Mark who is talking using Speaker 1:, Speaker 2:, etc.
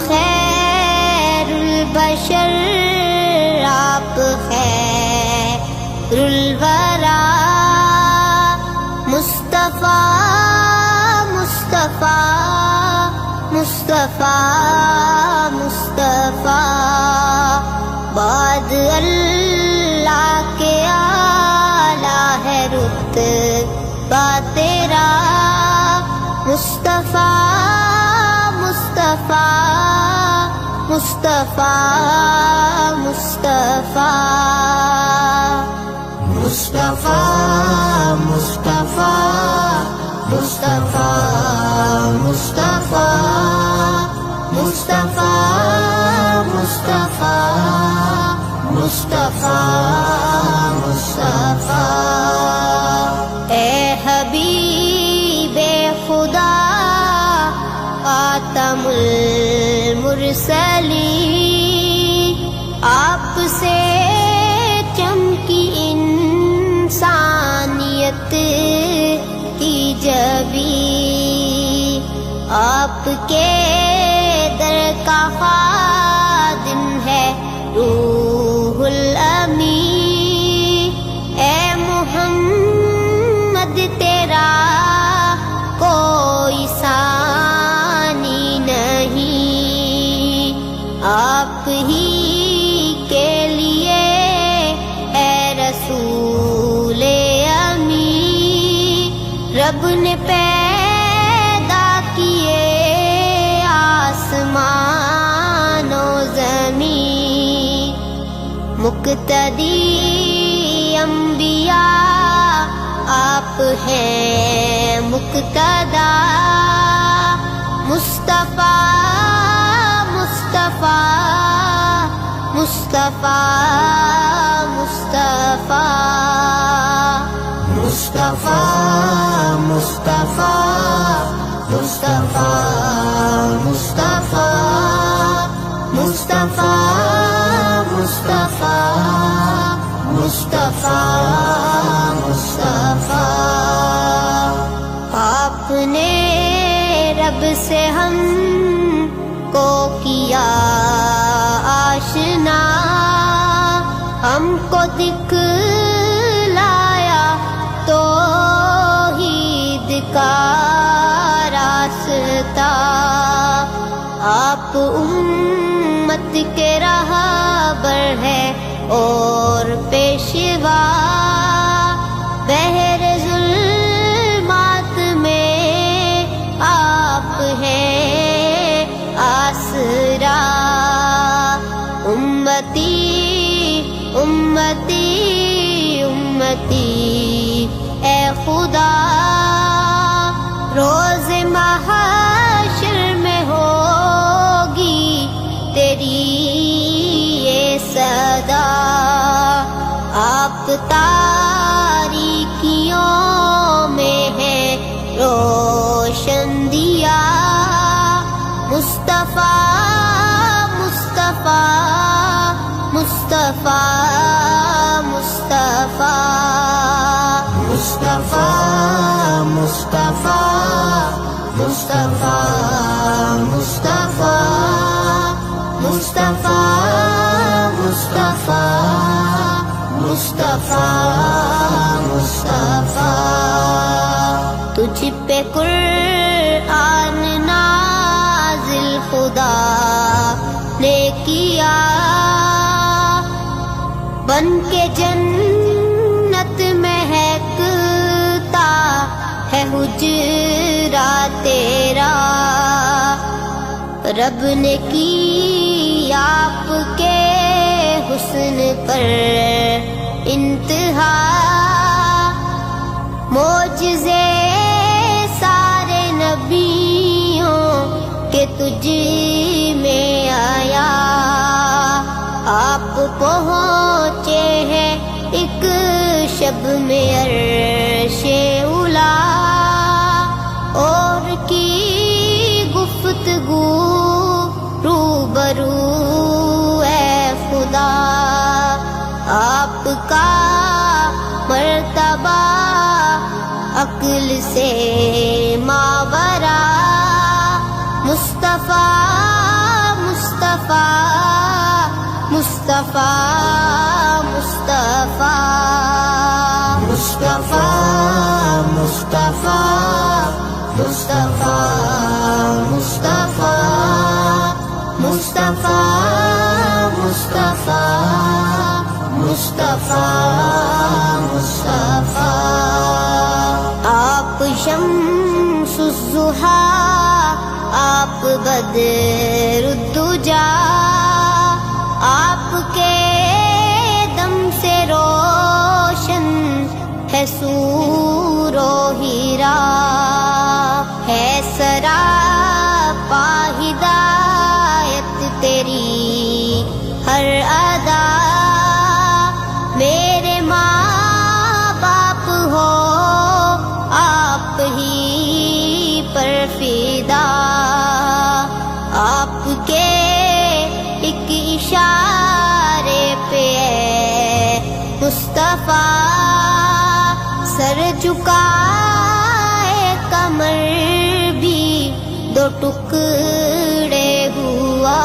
Speaker 1: خیر البشر، آپ خیر الورا، مصطفیٰ مصطفیٰ مصطفیٰ مصطفیٰ، بعد اللہ کے اعلیٰ ہے رتبہ تیرا، مصطفیٰ مصطفیٰ مصطفیٰ مصطفیٰ مصطفیٰ مصطفیٰ مصطفیٰ مصطفیٰ مصطفیٰ مصطفیٰ مصطفیٰ مصطفیٰ، اے حبیب خدا خاتم المرسلین، آپ سے چمکی انسانیت کی جبیں، آپ کے در کا خادم ہے روح الامین، اے محمد تیرا کوئی ثانی نہیں، آپ ہی کے لیے اے رسول امین، رب نے پیدا کیے آسمان و زمین، مقتدی انبیاء آپ ہیں مقتدا، مصطفیٰ مصطفیٰ مصطفیٰ مصطفیٰ مصطفیٰ مصطفیٰ مصطفیٰ مصطفیٰ مصطفیٰ مصطفیٰ مصطفیٰ مصطفیٰ، آپ نے رب سے ہم کو کیا آشنا، ہم کو دکھلایا توحید کا راستہ، آپ امت کے راہبر ہے اور پیشوا، بحر ظلمات میں آپ ہیں آسرا، امتی امتی امتی اے خدا، روز محشر میں ہوگی تیری یہ صدا، آپ تاریکیوں میں ہے روشن دیا، مصطفیٰ مصطفیٰ مصطفیٰ مصطفیٰ مصطفیٰ مصطفیٰ مصطفیٰ مصطفیٰ مصطفیٰ مصطفیٰ مصطفیٰ مصطفیٰ، تجھ پہ قرآن نازل خدا نے کیا، بن کے جنت مہکتا ہے حجرا تیرا، رب نے کی آپ کے حسن پر انتہا، معجزے سارے نبیوں کے تجھ میں آیا، آپ پہنچے ہیں ایک شب میں عرش اولا، اور کی گفتگو روبرو اے خدا، آپ کا مرتبہ عقل سے ماورا، مصطفیٰ مصطفیٰ مصطفیٰ مصطفیٰ مصطفیٰ مصطفیٰ مصطفیٰ مصطفیٰ مصطفیٰ مصطفیٰ مصطفیٰ مصطفیٰ آپ شمس الضحیٰ آپ بدر الدجا آپ کے دم سے روشن ہے سور و ہیرا ہے سراپا ہدایت تیری ہر ادا میرے ماں باپ ہو آپ ہی پر فدا آپ کے ایک اشارے پہ مصطفیٰ سر جھکائے کمر بھی دو ٹکڑے ہوا